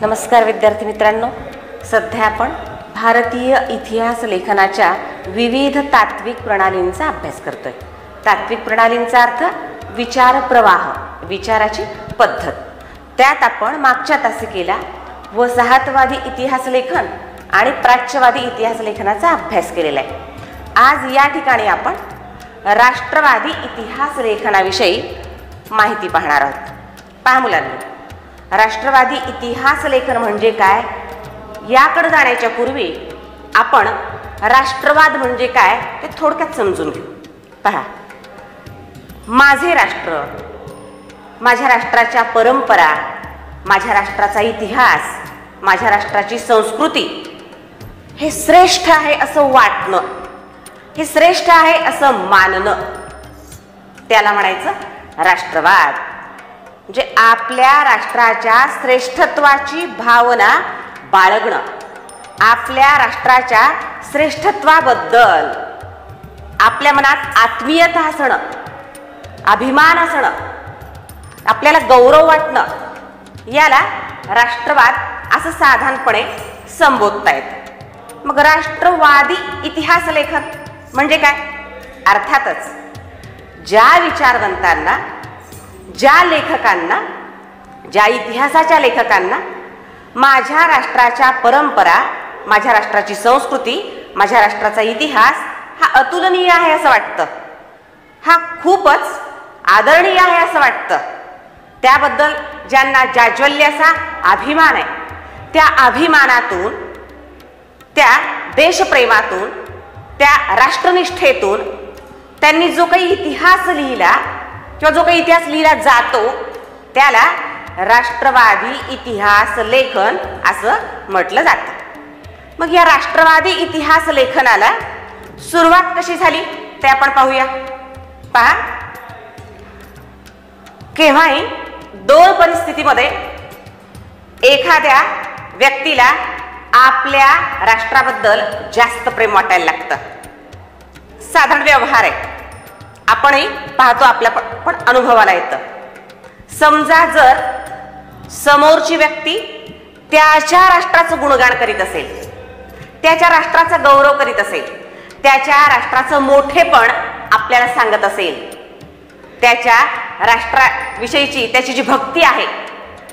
नमस्कार विद्यार्थी मित्रांनो, सध्या आपण भारतीय इतिहास लेखनाच्या विविध तात्विक प्रणालींचा अभ्यास करतोय। तात्विक प्रणालींचा अर्थ विचार प्रवाह, विचाराची पद्धत। त्यात आपण मागच्या तासिकेला वसाहतवादी इतिहास लेखन आणि प्राच्यवादी इतिहास लेखनाचा अभ्यास केलेला आहे। आज या ठिकाणी आपण राष्ट्रवादी इतिहास लेखनाविषयी माहिती पाहणार आहोत। पहा मुलांनो, राष्ट्रवादी इतिहास लेखन म्हणजे काय याकडे जाण्याच्या पूर्वी आपण राष्ट्रवाद म्हणजे काय ते थोडक्यात समजून घेऊ। पहा, माझे राष्ट्र, माझ्या राष्ट्राच्या परंपरा, माझ्या राष्ट्राचा इतिहास, माझ्या राष्ट्राची संस्कृती हे श्रेष्ठ आहे असं वाटणं, हे श्रेष्ठ आहे असं मानणं, त्याला म्हणायचं राष्ट्रवाद। म्हणजे आपल्या राष्ट्राच्या श्रेष्ठत्वाची भावना बाळगणं, आपल्या राष्ट्राच्या श्रेष्ठत्वाबद्दल आपल्या मनात आत्मीयता असणं, अभिमान असणं, आपल्याला गौरव वाटणं, याला राष्ट्रवाद असं साधारणपणे संबोधता येतं। मग राष्ट्रवादी इतिहास लेखन म्हणजे काय? अर्थातच ज्या विचारवंतांना, ज्या लेखकांना, ज्या इतिहासाच्या लेखकांना माझ्या राष्ट्राच्या परंपरा, माझ्या राष्ट्राची संस्कृती, माझ्या राष्ट्राचा इतिहास हा अतुलनीय आहे असं वाटतं, हा खूपच आदरणीय आहे असं वाटतं, त्याबद्दल ज्यांना जाज्वल्य असा अभिमान आहे, त्या अभिमानातून, त्या देशप्रेमातून, त्या राष्ट्रनिष्ठेतून त्यांनी जो काही इतिहास लिहिला किंवा जो काही इतिहास लिहिला जातो त्याला राष्ट्रवादी इतिहास लेखन असं म्हटलं जातं। मग या राष्ट्रवादी इतिहास लेखनाला सुरुवात कशी झाली ते आपण पाहूया। पहा, केव्हाही दोन परिस्थितीमध्ये एखाद्या व्यक्तीला आपल्या राष्ट्राबद्दल जास्त प्रेम वाटायला लागतं। साधारण व्यवहार आहे, आपणही पाहतो, आपल्या पण अनुभवाला येतं। समजा जर समोरची व्यक्ती त्याच्या राष्ट्राचं गुणगान करीत असेल, त्याच्या राष्ट्राचा गौरव करीत असेल, त्याच्या राष्ट्राचं मोठेपण आपल्याला सांगत असेल, त्याच्या राष्ट्राविषयीची त्याची जी भक्ती आहे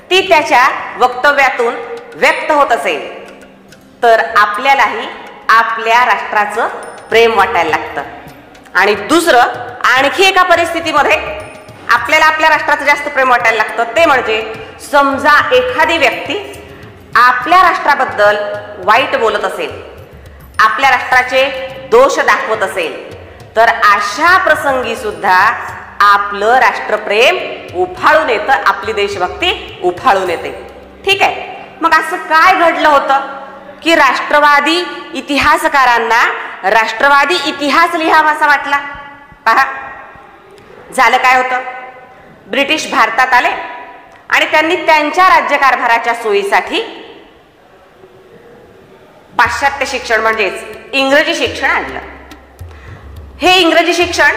ती त्याच्या वक्तव्यातून व्यक्त होत असेल, तर आपल्यालाही आपल्या राष्ट्राचं प्रेम वाटायला लागतं। आणि दुसरं, आणखी एका परिस्थितीमध्ये आपल्याला आपल्या राष्ट्राचं जास्त प्रेम वाटायला लागतं, ते म्हणजे समजा एखादी व्यक्ती आपल्या राष्ट्राबद्दल वाईट बोलत असेल, आपल्या राष्ट्राचे दोष दाखवत असेल, तर अशा प्रसंगी सुद्धा आपलं राष्ट्रप्रेम उफाळून येतं, आपली देशभक्ती उफाळून येते। ठीक आहे, मग असं काय घडलं होतं की राष्ट्रवादी इतिहासकारांना राष्ट्रवादी इतिहास लिहावा असा वाटला? पहा, झालं काय होतं, ब्रिटिश भारतात आले आणि त्यांनी त्यांच्या राज्यकारभाराच्या सोयीसाठी पाश्चात्य शिक्षण म्हणजेच इंग्रजी शिक्षण आणलं। हे इंग्रजी शिक्षण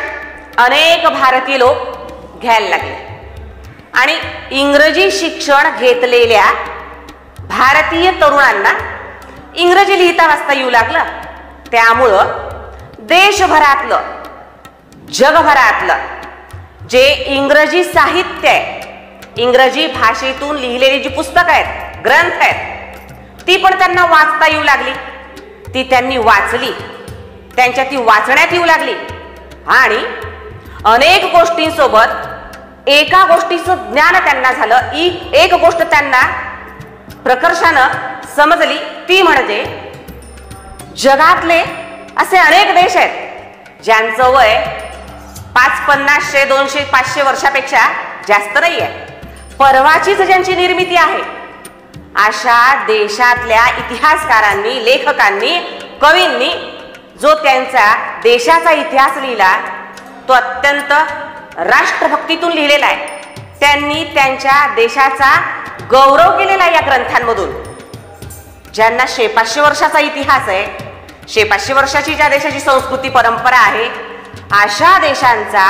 अनेक भारतीय लोक घ्यायला लागले आणि इंग्रजी शिक्षण घेतलेल्या भारतीय तरुणांना इंग्रजी लिहिता वाचता येऊ लागलं। त्यामुळं देशभरातलं, जगभरातलं जे इंग्रजी साहित्य आहे, इंग्रजी भाषेतून लिहिलेली जी पुस्तकं आहेत, ग्रंथ आहेत, ती पण त्यांना वाचता येऊ लागली, ती त्यांनी वाचली, त्यांच्या ती वाचण्यात येऊ लागली आणि अनेक गोष्टींसोबत एका गोष्टीचं ज्ञान त्यांना झालं। एक गोष्ट त्यांना प्रकर्षानं समजली, ती म्हणजे जगातले असे अनेक देश आहेत ज्यांचं वय 500, 500, 200, 500 वर्षापेक्षा जास्त नाही आहे, परवाचीच ज्यांची निर्मिती आहे, अशा देशातल्या इतिहासकारांनी, लेखकांनी, कवींनी जो त्यांचा देशाचा इतिहास लिहिला तो अत्यंत राष्ट्रभक्तीतून लिहिलेला आहे। त्यांनी त्यांच्या देशाचा गौरव केलेला आहे या ग्रंथांमधून। ज्यांना 500 वर्षाचा इतिहास आहे, 500 वर्षाची ज्या देशाची संस्कृती परंपरा आहे, अशा देशांचा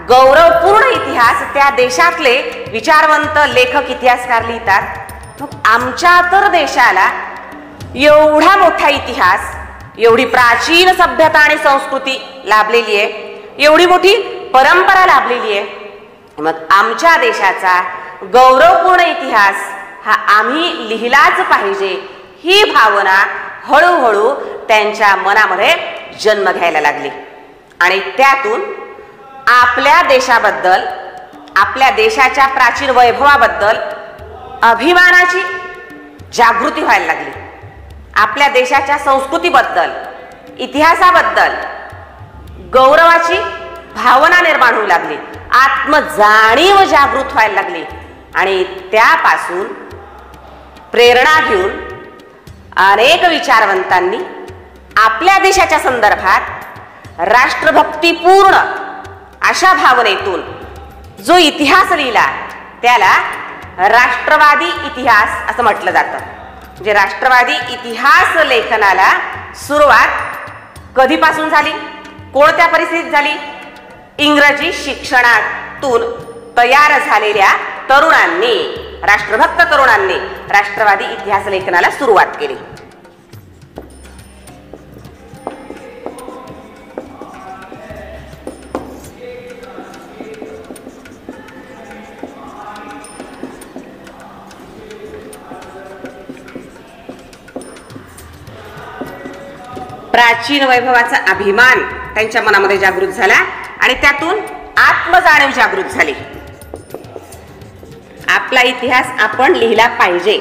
गौरवपूर्ण इतिहास त्या देशातले विचारवंत लेखक, इतिहासकार लिहितात मग आमच्या तर देशाला एवढा मोठा इतिहास, एवढी प्राचीन सभ्यता आणि संस्कृती लाभलेली आहे, एवढी मोठी परंपरा लाभलेली आहे, मग आमच्या देशाचा गौरवपूर्ण इतिहास हा आम्ही लिहिलाच पाहिजे, ही भावना हळूहळू त्यांच्या मनामध्ये जन्म घ्यायला लागली. आणि त्यातून आपल्या देशाबद्दल, आपल्या देशाच्या प्राचीन वैभवाबद्दल अभिमानाची जागृती व्हायला लागली. आपल्या देशाच्या संस्कृतीबद्दल, इतिहासाबद्दल गौरवाची भावना निर्माण होऊ लागली, आत्मजाणीव जागृत व्हायला लागली. आणि त्यापासून प्रेरणा घेऊन अनेक विचारवंतांनी आपल्या देशाच्या संदर्भात राष्ट्रभक्तीपूर्ण अशा भावनेतून जो इतिहास लिहिला त्याला राष्ट्रवादी इतिहास असं म्हटलं जातं. म्हणजे राष्ट्रवादी इतिहास लेखनाला सुरुवात कधीपासून झाली, कोणत्या परिस्थितीत झाली? इंग्रजी शिक्षणातून तयार झालेल्या तरुणांनी, राष्ट्रभक्त तरुणांनी राष्ट्रवादी इतिहास लेखनाला सुरुवात केली. प्राचीन वैभवाचा अभिमान त्यांच्या मनामध्ये जागृत झाला आणि त्यातून आत्मजाणीव जागृत झाली. आपला इतिहास आपण लिहिला पाहिजे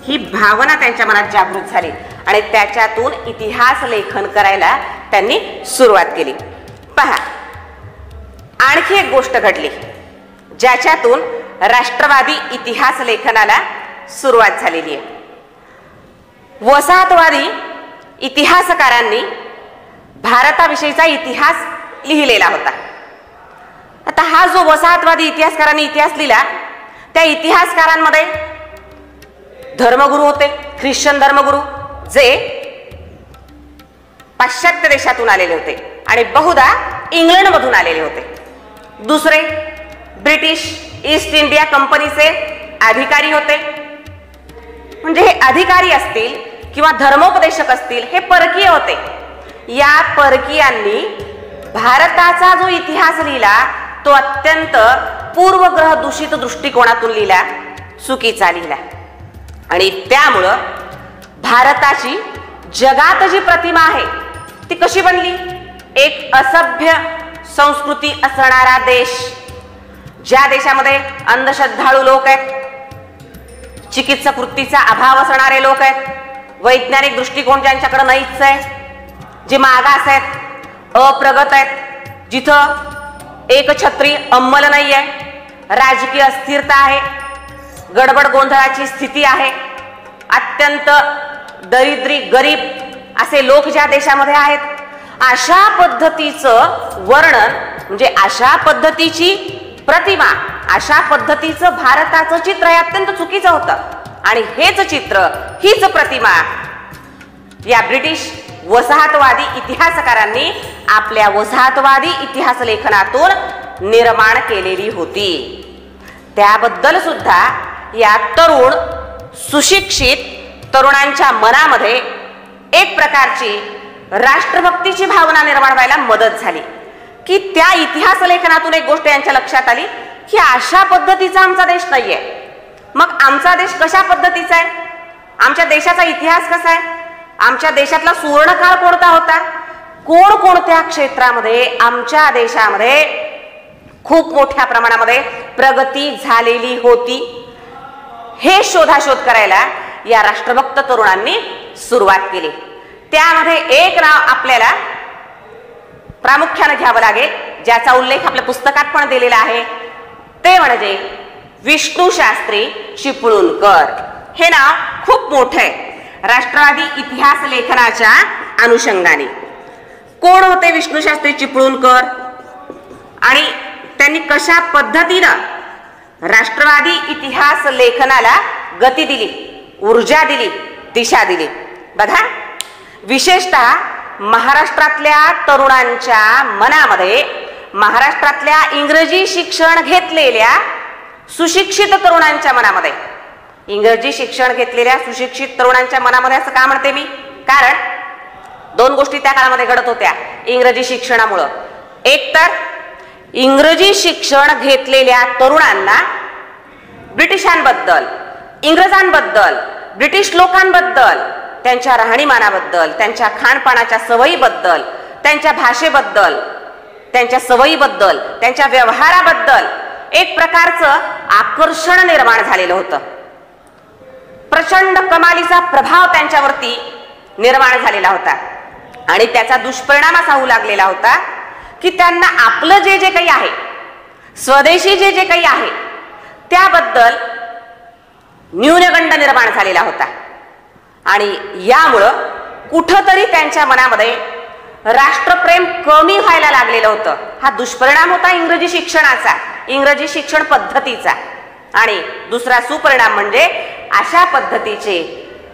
ही भावना त्यांच्या मनात जागृत झाली आणि त्याच्यातून इतिहास लेखन करायला त्यांनी सुरुवात केली. पहा, आणखी एक गोष्ट घडली ज्याच्यातून राष्ट्रवादी इतिहास लेखनाला सुरुवात झालेली आहे. वसाहतवादी इतिहासकारांनी भारताविषयीचा इतिहास लिहिलेला होता. आता हा जो वसाहतवादी इतिहासकारांनी इतिहास लिहिला, त्या इतिहासकारांमध्ये धर्मगुरू होते, ख्रिश्चन धर्मगुरू, जे पाश्चात्य देशातून आलेले होते आणि बहुधा इंग्लंडमधून आलेले होते. दुसरे ब्रिटिश ईस्ट इंडिया कंपनीचे अधिकारी होते. म्हणजे हे अधिकारी असतील किंवा धर्मोपदेशक असतील, हे परकीय होते. या परकीयांनी भारताचा जो इतिहास लिहिला तो अत्यंत पूर्वग्रह दूषित दृष्टिकोनातून लिहिला, चुकीचा लिहिला. आणि त्यामुळं भारताची जगात जी प्रतिमा आहे ती कशी बनली? एक असभ्य संस्कृती असणारा देश, ज्या देशामध्ये अंधश्रद्धाळू लोक आहेत, चिकित्सक वृत्तीचा अभाव असणारे लोक आहेत, वैज्ञानिक दृष्टिकोन ज्यांच्याकडे नाहीच आहे, जे मागास आहेत, अप्रगत आहेत, जिथं एकछत्री अंमल नाही आहे, राजकीय अस्थिरता आहे, गडबड गोंधळाची स्थिती आहे, अत्यंत दरिद्री गरीब असे लोक ज्या देशामध्ये आहेत, अशा पद्धतीचं वर्णन, म्हणजे अशा पद्धतीची प्रतिमा, अशा पद्धतीचं भारताचं चित्र हे अत्यंत चुकीचं होतं. आणि हेच चित्र, हीच प्रतिमा या ब्रिटिश वसाहतवादी इतिहासकारांनी आपल्या वसाहतवादी इतिहास लेखनातून निर्माण केलेली होती. त्याबद्दल सुद्धा या तरुण सुशिक्षित तरुणांच्या मनामध्ये एक प्रकारची राष्ट्रभक्तीची भावना निर्माण व्हायला मदत झाली. की त्या इतिहास लेखनातून एक गोष्ट यांच्या लक्षात आली की अशा पद्धतीचा आमचा देश नाहीये. मग आमचा देश कशा पद्धतीचा आहे? आमच्या देशाचा इतिहास कसा आहे? आमच्या देशातला सुवर्णकाळ कोणता होता? कोणकोणत्या क्षेत्रामध्ये आमच्या देशामध्ये खूप मोठ्या प्रमाणामध्ये प्रगती झालेली होती? हे शोधाशोध करायला या राष्ट्रभक्त तरुणांनी सुरुवात केली. त्यामध्ये एक नाव आपल्याला प्रामुख्याने घ्यावं लागेल, ज्याचा उल्लेख आपल्या पुस्तकात पण दिलेला आहे, ते म्हणजे विष्णू शास्त्री चिपळूणकर. हे नाव खूप मोठं आहे राष्ट्रवादी इतिहास लेखनाच्या अनुषंगाने. कोण होते विष्णू शास्त्री चिपळूणकर आणि त्यांनी कशा पद्धतीनं राष्ट्रवादी इतिहास लेखनाला गती दिली, ऊर्जा दिली, दिशा दिली? बघा, विशेषतः महाराष्ट्रातल्या तरुणांच्या मनामध्ये, महाराष्ट्रातल्या इंग्रजी शिक्षण घेतलेल्या सुशिक्षित तरुणांच्या मनामध्ये इंग्रजी शिक्षण घेतलेल्या सुशिक्षित तरुणांच्या मनामध्ये असं का म्हणते मी? कारण दोन गोष्टी त्या काळामध्ये घडत होत्या इंग्रजी शिक्षणामुळं. एक तर इंग्रजी शिक्षण घेतलेल्या तरुणांना ब्रिटिशांबद्दल, इंग्रजांबद्दल, ब्रिटिश लोकांबद्दल, त्यांच्या राहणीमानाबद्दल, त्यांच्या खानपानाच्या सवयीबद्दल, त्यांच्या भाषेबद्दल, त्यांच्या सवयीबद्दल, त्यांच्या व्यवहाराबद्दल एक प्रकारचं आकर्षण निर्माण झालेलं होतं. प्रचंड कमालीचा प्रभाव त्यांच्यावरती निर्माण झालेला होता आणि त्याचा दुष्परिणाम असा होऊ लागलेला होता की त्यांना आपलं जे जे काही आहे, स्वदेशी जे जे काही आहे त्याबद्दल न्यूनगंड निर्माण झालेला होता आणि यामुळं कुठंतरी त्यांच्या मनामध्ये राष्ट्रप्रेम कमी व्हायला लागलेलं होतं. हा दुष्परिणाम होता इंग्रजी शिक्षणाचा, इंग्रजी शिक्षण पद्धतीचा. आणि दुसरा सुपरिणाम म्हणजे अशा पद्धतीचे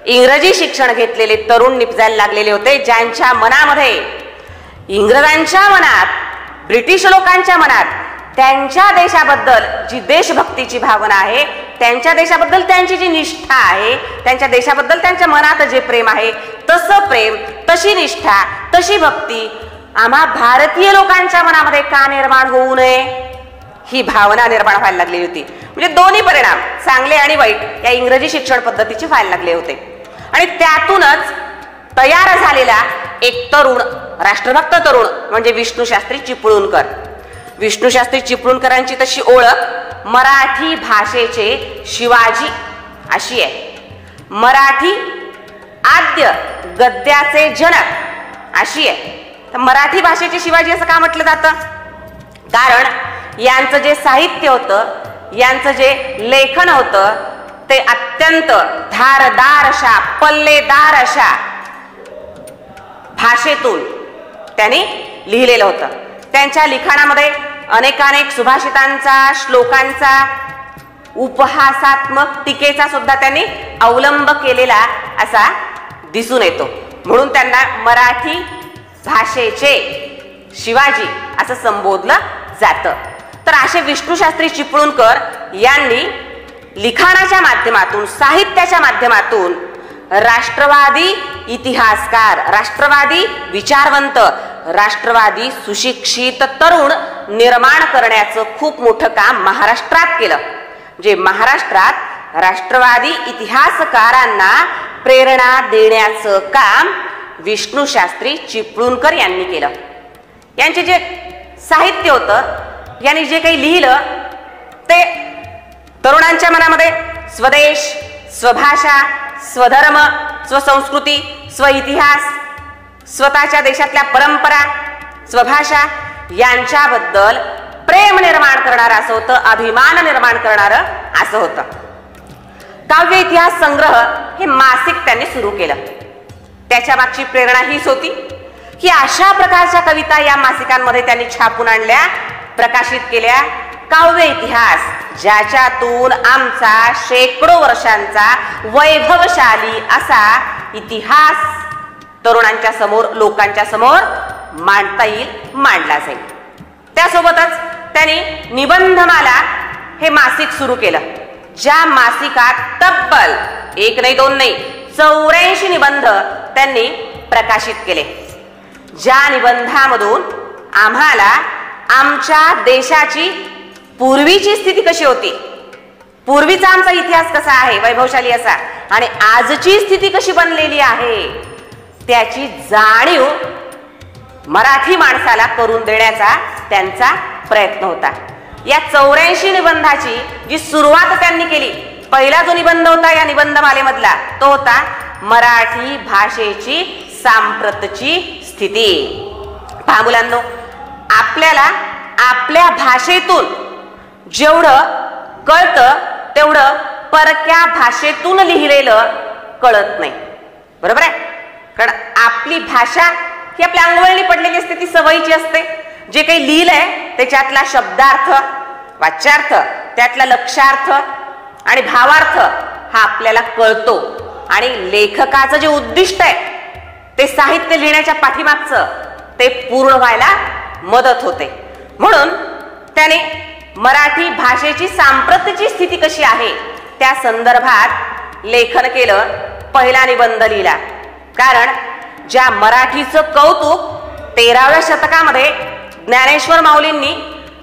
इंग्रजी शिक्षण घेतलेले तरुण निपजायला लागलेले होते ज्यांच्या मनामध्ये, इंग्रजांच्या मनात, ब्रिटिश लोकांच्या मनात त्यांच्या देशाबद्दल जी देशभक्तीची भावना आहे, त्यांच्या देशाबद्दल त्यांची जी निष्ठा आहे, त्यांच्या देशाबद्दल त्यांच्या मनात जे प्रेम आहे, तसं प्रेम, तशी निष्ठा, तशी भक्ती आम्हा भारतीय लोकांच्या मनामध्ये का निर्माण होऊ नये, ही भावना निर्माण व्हायला लागली होती. म्हणजे दोन्ही परिणाम, चांगले आणि वाईट, या इंग्रजी शिक्षण पद्धतीचे व्हायला लागले होते. आणि त्यातूनच तयार झालेला एक तरुण, राष्ट्रभक्त तरुण म्हणजे विष्णूशास्त्री चिपळूणकर. विष्णूशास्त्री चिपळूणकरांची तशी ओळख मराठी भाषेचे शिवाजी अशी आहे. मराठी आद्य गद्याचे जनक अशी आहे. तर मराठी भाषेचे शिवाजी असं का म्हटलं जातं? कारण यांचं जे साहित्य होतं, यांचं जे लेखन होतं ते अत्यंत धारदार अशा, पल्लेदार अशा भाषेतून त्यांनी लिहिलेलं होतं. त्यांच्या लिखाणामध्ये अनेकानेक सुभाषितांचा, श्लोकांचा, उपहासात्मक टीकेचा सुद्धा त्यांनी अवलंब केलेला असा दिसून येतो. म्हणून त्यांना मराठी भाषेचे शिवाजी असं संबोधलं जातं. तर असे विष्णूशास्त्री चिपळूणकर यांनी लिखाणाच्या माध्यमातून, साहित्याच्या माध्यमातून राष्ट्रवादी इतिहासकार, राष्ट्रवादी विचारवंत, राष्ट्रवादी सुशिक्षित तरुण निर्माण करण्याचं खूप मोठं काम महाराष्ट्रात केलं. जे महाराष्ट्रात राष्ट्रवादी इतिहासकारांना प्रेरणा देण्याचं काम विष्णूशास्त्री चिपळूणकर यांनी केलं. यांचे जे साहित्य होतं, यांनी जे काही लिहिलं ते तरुणांच्या मनामध्ये स्वदेश, स्वभाषा, स्वधर्म, स्वसंस्कृती, स्वइतिहास, स्वतःच्या देशातल्या परंपरा, स्वभाषा यांच्याबद्दल प्रेम निर्माण करणारं असं होतं, अभिमान निर्माण करणारं असं होतं. काव्य इतिहास संग्रह हे मासिक त्यांनी सुरू केलं. त्याच्या मागची प्रेरणा हीच होती की अशा प्रकारच्या कविता या मासिकांमध्ये त्यांनी छापून आणल्या, प्रकाशित केल्या. काव्य इतिहास ज्याच्यातून आमचा शेकडो वर्षांचा वैभवशाली असा इतिहास तरुणांच्या समोर, लोकांच्या समोर मांडता येईल, मांडला जाईल. त्यासोबतच त्यांनी निबंधमाला हे मासिक सुरू केलं, ज्या मासिकात तब्बल 1 नाही 2 नाही 84 निबंध त्यांनी प्रकाशित केले. ज्या निबंधामधून आम्हाला आमच्या देशाची पूर्वीची स्थिती कशी होती, पूर्वीचा आमचा इतिहास कसा आहे वैभवशाली असा, आणि आजची स्थिती कशी बनलेली आहे त्याची जाणीव मराठी माणसाला करून देण्याचा त्यांचा प्रयत्न होता. या 84 निबंधाची जी सुरुवात त्यांनी केली, पहिला जो निबंध होता या निबंधमालेमधला तो होता मराठी भाषेची सांप्रतची स्थिती. पहा मुलांनो, आपल्याला आपल्या भाषेतून जेवढं कळतं तेवढं परक्या भाषेतून लिहिलेलं कळत नाही, बरोबर आहे? कारण आपली भाषा ही आपल्या अंगवळणी पडलेली असते, ती सवयीची असते. जे काही लिहिलंय त्याच्यातला शब्दार्थ, वाच्यार्थ, त्यातला लक्षार्थ आणि भावार्थ हा आपल्याला कळतो. आणि लेखकाचं जे उद्दिष्ट आहे ते साहित्य लिहिण्याच्या पाठीमागचं ते पूर्ण व्हायला मदत होते. म्हणून त्याने मराठी भाषेची सांप्रतची स्थिती कशी आहे त्या संदर्भात लेखन केलं, पहिला निबंध लिहिला. कारण ज्या मराठीचं कौतुक 13व्या शतकामध्ये ज्ञानेश्वर माऊलींनी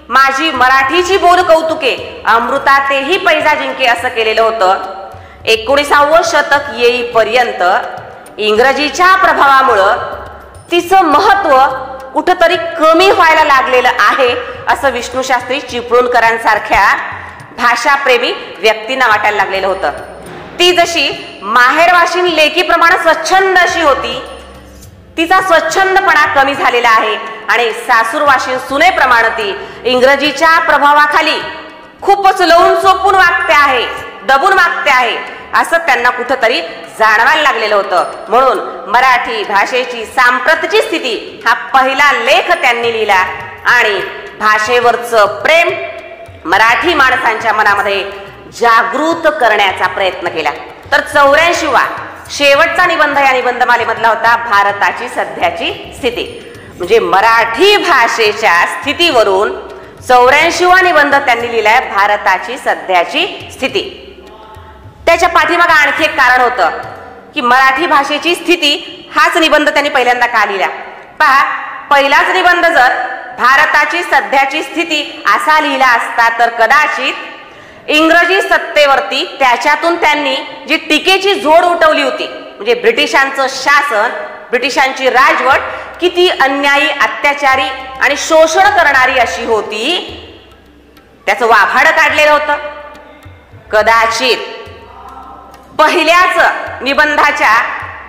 माझी मराठीची बोल कौतुके अमृता तेही पैजा जिंके असं केलेलं होतं. 19व्या शतक येईपर्यंत इंग्रजीच्या प्रभावामुळं तिचं महत्व कुठंतरी कमी व्हायला लागलेलं आहे असं विष्णुशास्त्री चिपळूणकरांसारख्या भाषाप्रेमी व्यक्तींना वाटायला लागलेलं होतं. ती जशी माहेरवाशीन लेकीप्रमाणे स्वच्छंद अशी होती, तिचा स्वच्छंदपणा कमी झालेला आहे आणि सासूरवाशीन सुनेप्रमाणे ती इंग्रजीच्या प्रभावाखाली खूपच लवून चोपून वागते आहे, दबून वागते आहे असं त्यांना कुठंतरी जाणवायला लागलेलं होतं. म्हणून मराठी भाषेची सांप्रतची स्थिती हा पहिला लेख त्यांनी लिहिला आणि भाषेवरचं प्रेम मराठी माणसांच्या मनामध्ये जागृत करण्याचा प्रयत्न केला. तर 84वा शेवटचा निबंध या निबंधमालेमधला होता भारताची सध्याची स्थिती. म्हणजे मराठी भाषेच्या स्थितीवरून 84वा निबंध त्यांनी लिहिलाय, भारताची सध्याची स्थिती. त्याच्या पाठीमागे आणखी एक कारण होतं की मराठी भाषेची स्थिती हाच निबंध त्यांनी पहिल्यांदा का लिहिला. पहा, पहिलाच निबंध जर भारताची सध्याची स्थिती असा लिहिला असता तर कदाचित इंग्रजी सत्तेवरती त्याच्यातून त्यांनी जी टीकेची झोड उठवली होती, म्हणजे ब्रिटिशांचं शासन, ब्रिटिशांची राजवट किती अन्यायी, अत्याचारी आणि शोषण करणारी अशी होती, त्याचं वाभाड काढलेलं होतं. कदाचित पहिल्याच निबंधाच्या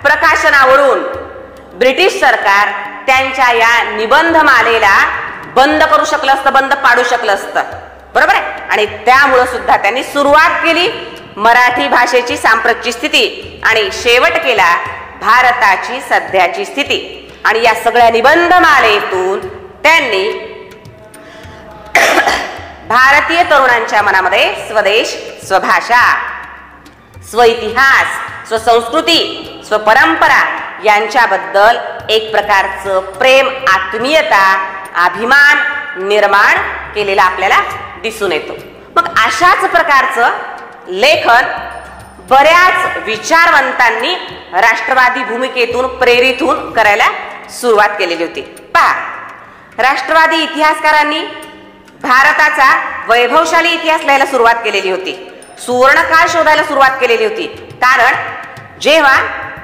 प्रकाशनावरून ब्रिटिश सरकार त्यांच्या या निबंधमालेला बंद करू शकलं असतं, बंद पाडू शकलं असतं, बरोबर आहे. आणि त्यामुळे सुद्धा त्यांनी सुरुवात केली मराठी भाषेची सांप्रतची स्थिती आणि शेवट केला भारताची सध्याची स्थिती. आणि या सगळ्या निबंधमालेतून त्यांनी भारतीय तरुणांच्या मनामध्ये स्वदेश, स्वभाषा, स्वइतिहास, स्वसंस्कृती, स्वपरंपरा यांच्याबद्दल एक प्रकारचं प्रेम, आत्मीयता, अभिमान निर्माण केलेला आपल्याला दिसून येतो. मग अशाच प्रकारचं लेखन बऱ्याच विचारवंतांनी राष्ट्रवादी भूमिकेतून प्रेरित होऊन करायला सुरुवात केलेली होती. पहा, राष्ट्रवादी इतिहासकारांनी भारताचा वैभवशाली इतिहास लिहायला सुरुवात केलेली होती, सुवर्णकाळ शोधायला सुरुवात केलेली होती. कारण जेव्हा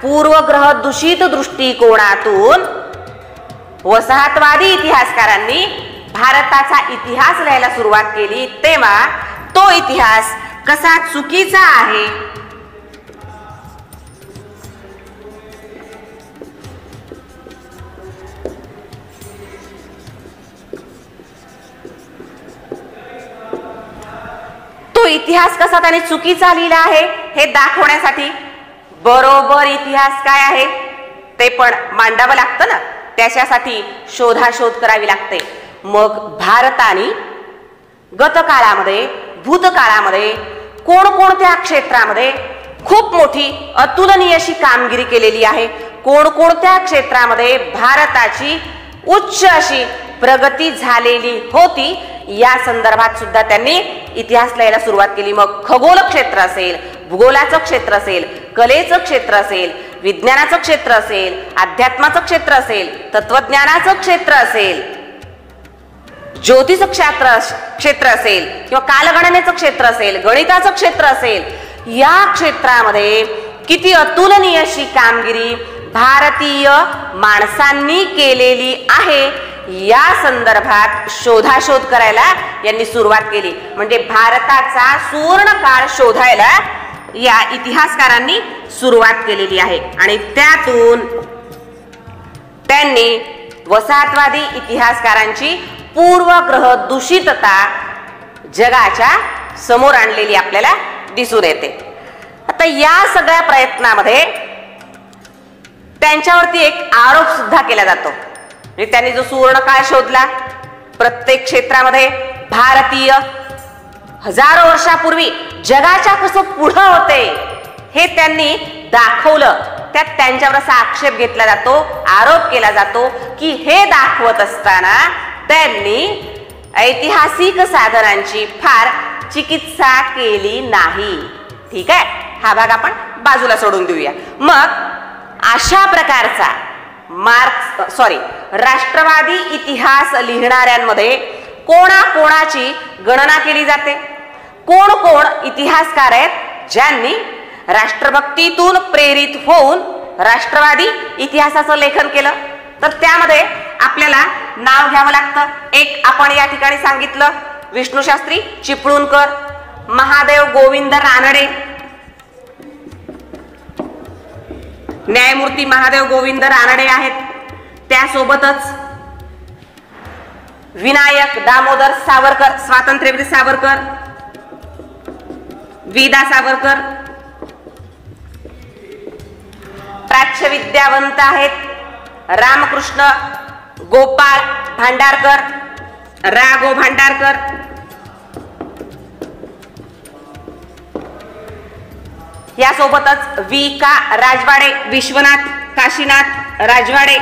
पूर्वग्रह दूषित दृष्टिकोनातून वसाहतवादी इतिहासकारांनी भारताचा इतिहास लिहायला सुरुवात केली, तेव्हा तो इतिहास कसा चुकीचा आहे, तो इतिहास कसा त्याने चुकीचा लिहिला आहे हे दाखवण्यासाठी बरोबर इतिहास काय आहे ते पण मांडावं लागतं ना. त्याच्यासाठी शोधाशोध करावी लागते. मग भारताने गतकाळामध्ये, भूतकाळामध्ये कोणकोणत्या क्षेत्रामध्ये खूप मोठी अतुलनीय अशी कामगिरी केलेली आहे, कोणकोणत्या क्षेत्रामध्ये भारताची उच्च अशी प्रगती झालेली होती, या संदर्भात सुद्धा त्यांनी इतिहास लिहायला सुरुवात केली. मग खगोल क्षेत्र असेल, भूगोलाचं क्षेत्र असेल, कलेचं क्षेत्र असेल, विज्ञानाचं क्षेत्र असेल, अध्यात्माचं क्षेत्र असेल, तत्वज्ञानाचं क्षेत्र असेल, ज्योतिष क्षेत्र असेल किंवा कालगणनेचं क्षेत्र असेल, गणिताचं क्षेत्र असेल, या क्षेत्रामध्ये किती अतुलनीय अशी कामगिरी भारतीय माणसांनी केलेली आहे, या संदर्भात शोधाशोध करायला यांनी सुरुवात केली. म्हणजे भारताचा सुवर्ण काळ शोधायला या इतिहासकारांनी सुरुवात केलेली आहे. आणि त्यातून त्यांनी वसाहतवादी इतिहासकारांची पूर्वग्रह दूषितता जगाच्या समोर आणलेली आपल्याला दिसून येते. आता या सगळ्या प्रयत्नामध्ये त्यांच्यावरती एक आरोप सुद्धा केला जातो. म्हणजे त्यांनी जो सुवर्ण काळ शोधला, प्रत्येक क्षेत्रामध्ये भारतीय हजारो वर्षापूर्वी जगाच्या कसं पुढं होते हे त्यांनी दाखवलं. त्यात त्यांच्यावर असा आक्षेप घेतला जातो, आरोप केला जातो की हे दाखवत असताना त्यांनी ऐतिहासिक साधनांची फार चिकित्सा केली नाही. ठीक आहे, हा भाग आपण बाजूला सोडून देऊया. मग अशा प्रकारचा राष्ट्रवादी इतिहास लिहिणाऱ्यांमध्ये कोणाकोणाची गणना केली जाते? कोण कोण इतिहासकार आहेत ज्यांनी राष्ट्रभक्तीतून प्रेरित होऊन राष्ट्रवादी इतिहासाचं लेखन केलं? तर त्यामध्ये आपल्याला नाव घ्यावं लागतं. एक आपण या ठिकाणी सांगितलं, विष्णुशास्त्री चिपळूणकर, महादेव गोविंद रानडे, न्यायमूर्ती महादेव गोविंद रानडे आहेत. त्यासोबतच विनायक दामोदर सावरकर, स्वातंत्र्यवीर सावरकर, विदा सावरकर. प्राच्य विद्यावंत आहेत रामकृष्ण गोपाळ भांडारकर, रा. गो. भांडारकर. यासोबतच वि. का. राजवाडे, विश्वनाथ काशीनाथ राजवाडे,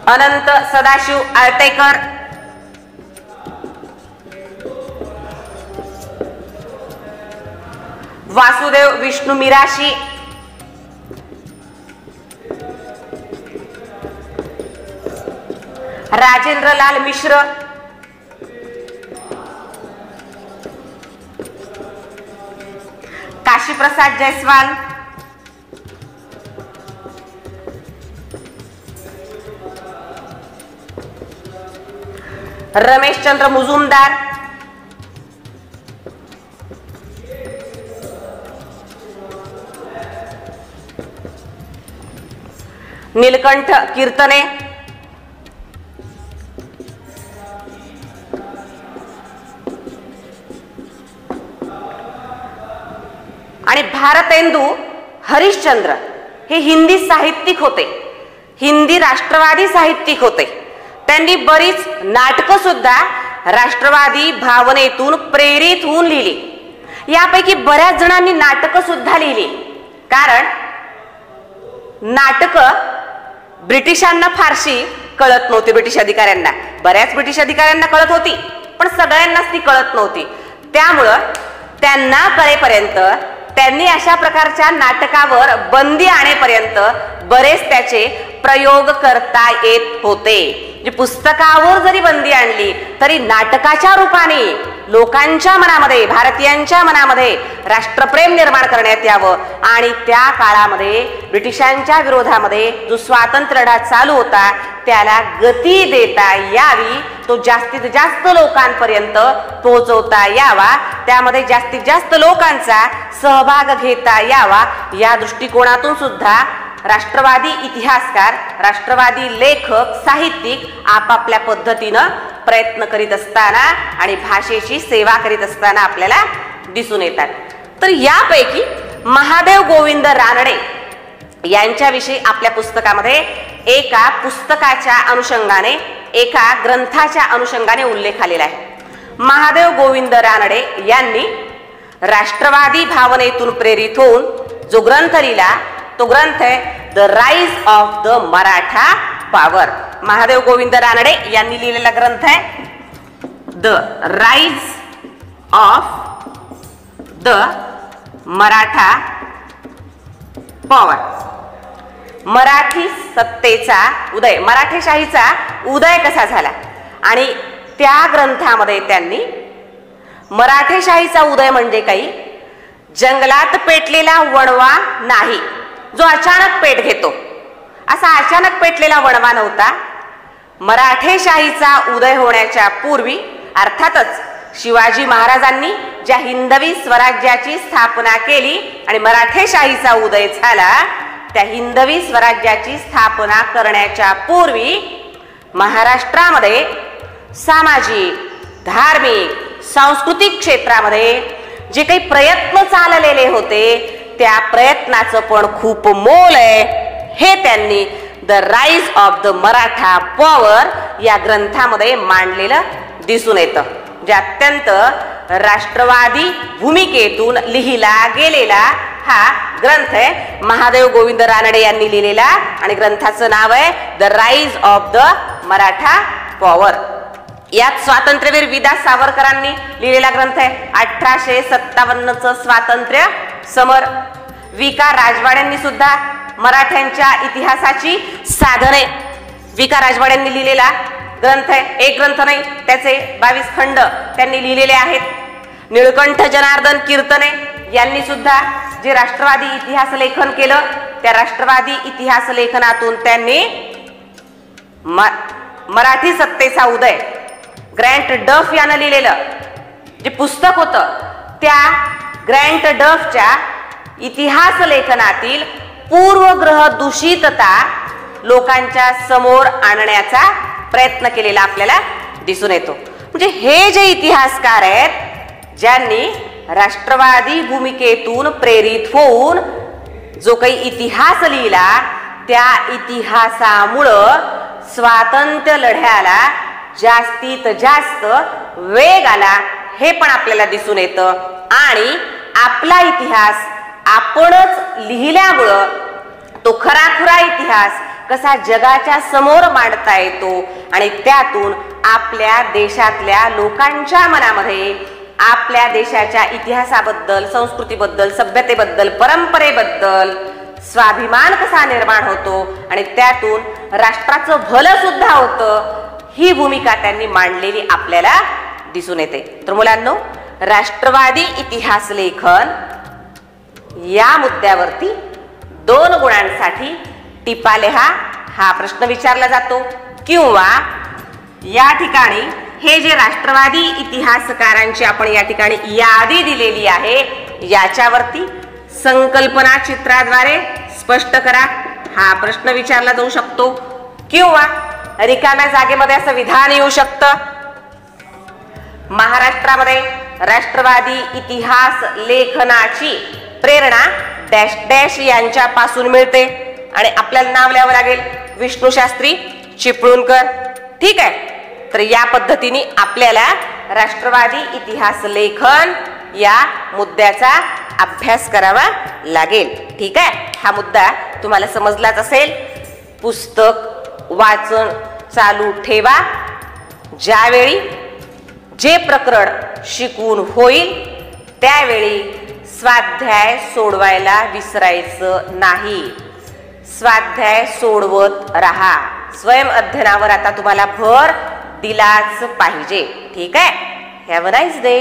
अनंत सदाशिव आळतेकर, वासुदेव विष्णू मिराशी, राजेंद्रलाल मिश्र, काशीप्रसाद जयस्वाल, रमेशचंद्र मुजुमदार, नीलकंठ कीर्तने, आणि भारतेंदू हरिश्चंद्र हे हिंदी साहित्यिक होते, हिंदी राष्ट्रवादी साहित्यिक होते. त्यांनी बरीच नाटकं सुद्धा राष्ट्रवादी भावनेतून प्रेरित होऊन लिहिली. यापैकी बऱ्याच जणांनी नाटकं सुद्धा लिहिली, कारण नाटकं ब्रिटिशांना फारशी कळत नव्हती. ब्रिटिश अधिकाऱ्यांना, बऱ्याच ब्रिटिश अधिकाऱ्यांना कळत होती, पण सगळ्यांनाच ती कळत नव्हती. त्यामुळं त्यांना कळेपर्यंत त्यांनी अशा प्रकारच्या नाटकावर बंदी आणेपर्यंत बरेच त्याचे प्रयोग करता येत होते. पुस्तकावर जरी बंदी आणली तरी नाटकाच्या रूपाने लोकांच्या मनामध्ये, भारतीयांच्या मनामध्ये राष्ट्रप्रेम निर्माण करण्यात यावं आणि त्या काळामध्ये ब्रिटिशांच्या विरोधामध्ये जो स्वातंत्र्य लढा चालू होता त्याला गती देता यावी, तो जास्तीत जास्त लोकांपर्यंत पोहोचवता यावा, त्यामध्ये जास्तीत जास्त लोकांचा सहभाग घेता यावा, या दृष्टिकोनातून सुद्धा राष्ट्रवादी इतिहासकार, राष्ट्रवादी लेखक, साहित्यिक आपापल्या पद्धतीनं प्रयत्न करीत असताना आणि भाषेची सेवा करीत असताना आपल्याला दिसून येतात. तर यापैकी महादेव गोविंद रानडे यांच्याविषयी आपल्या पुस्तकामध्ये एका पुस्तकाच्या अनुषंगाने, एका ग्रंथाच्या अनुषंगाने उल्लेख आलेला आहे. महादेव गोविंद रानडे यांनी राष्ट्रवादी भावनेतून प्रेरित होऊन जो ग्रंथ लिहिला तो ग्रंथ आहे the rise of the Maratha power. Mahadev Govind Ranade यांनी लिहिलेला ग्रंथ आहे the rise of the Maratha power. Marathi सत्तेचा उदय, मराठेशाहीचा उदय कसा झाला, आणि त्या ग्रंथामध्ये त्यांनी मराठेशाहीचा उदय म्हणजे काही जंगलात पेटलेला वणवा नाही, जो अचानक पेट घेतो, असा अचानक पेटलेला वणवा नव्हता. मराठेशाहीचा उदय होण्याच्या पूर्वी अर्थातच शिवाजी महाराजांनी ज्या हिंदवी स्वराज्याची स्थापना केली आणि मराठेशाहीचा उदय झाला, त्या हिंदवी स्वराज्याची स्थापना करण्याच्या पूर्वी महाराष्ट्रामध्ये सामाजिक, धार्मिक, सांस्कृतिक क्षेत्रामध्ये जे काही प्रयत्न चाललेले होते त्या प्रयत्नाचं पण खूप मोल आहे, हे त्यांनी the rise of the Maratha power या ग्रंथामध्ये मांडलेलं दिसून येतं. जे अत्यंत राष्ट्रवादी भूमिकेतून लिहिला गेलेला हा ग्रंथ आहे, महादेव गोविंद रानडे यांनी लिहिलेला, आणि ग्रंथाचं नाव आहे the rise of the Maratha power. यात स्वातंत्र्यवीर विदा सावरकरांनी लिहिलेला ग्रंथ आहे 1857चं स्वातंत्र्य समर. विका राजवाड्यांनी सुद्धा मराठ्यांच्या इतिहासाची साधने विका राजवाड्यांनी लिहिलेला ग्रंथ आहे. एक ग्रंथ नाही, त्याचे 22 खंड त्यांनी लिहिलेले आहेत. निळकंठ जनार्दन कीर्तने यांनी सुद्धा जे राष्ट्रवादी इतिहास लेखन केलं, त्या राष्ट्रवादी इतिहास लेखनातून त्यांनी मराठी सत्तेचा उदय ग्रँट डफ यानं लिहिलेलं जे पुस्तक होतं, त्या ग्रँट डफच्या इतिहास लेखनातील पूर्वग्रह दूषितता लोकांच्या समोर आणण्याचा प्रयत्न केलेला आपल्याला दिसून येतो. म्हणजे हे जे इतिहासकार आहेत ज्यांनी राष्ट्रवादी भूमिकेतून प्रेरित होऊन जो काही इतिहास लिहिला, त्या इतिहासामुळं स्वातंत्र्य लढ्याला जास्तीत जास्त वेग आला हे पण आपल्याला दिसून येतं. आणि आपला इतिहास आपणच लिहिल्यामुळं तो खराखुरा इतिहास कसा जगाच्या समोर मांडता येतो आणि त्यातून आपल्या देशातल्या लोकांच्या मनामध्ये आपल्या देशाच्या इतिहासाबद्दल, संस्कृतीबद्दल, सभ्यतेबद्दल, परंपरेबद्दल स्वाभिमान कसा निर्माण होतो आणि त्यातून राष्ट्राचं भलं सुद्धा होतं, ही भूमिका त्यांनी मांडलेली आपल्याला दिसून येते. तर मुलांनो, राष्ट्रवादी इतिहास लेखन या मुद्द्यावरती 2 गुणांसाठी टिपा लिहा हा प्रश्न विचारला जातो. किंवा या ठिकाणी हे जे राष्ट्रवादी इतिहासकारांची आपण या ठिकाणी यादी दिलेली आहे, याच्यावरती संकल्पना चित्राद्वारे स्पष्ट करा हा प्रश्न विचारला जाऊ शकतो. किंवा रिकाम्या जागेमध्ये असं विधान येऊ शकतं, महाराष्ट्रामध्ये राष्ट्रवादी इतिहास लेखनाची प्रेरणा डॅश डॅश यांच्यापासून मिळते आणि आपल्याला नाव लिहावं लागेल विष्णू शास्त्री चिपळूणकर. ठीक आहे. तर या पद्धतीने आपल्याला राष्ट्रवादी इतिहास लेखन या मुद्द्याचा अभ्यास करावा लागेल. ठीक आहे. हा मुद्दा तुम्हाला समजलाच असेल. पुस्तक वाचन चालू ठेवा. ज्यावेळी जे प्रकरण शिकून होईल त्यावेळी स्वाध्याय सोडवायला विसरायचं नाही. स्वाध्याय सोडवत राहा. स्वयं अध्ययनावर आता तुम्हाला भर दिलाच पाहिजे. ठीक आहे. Have a nice day.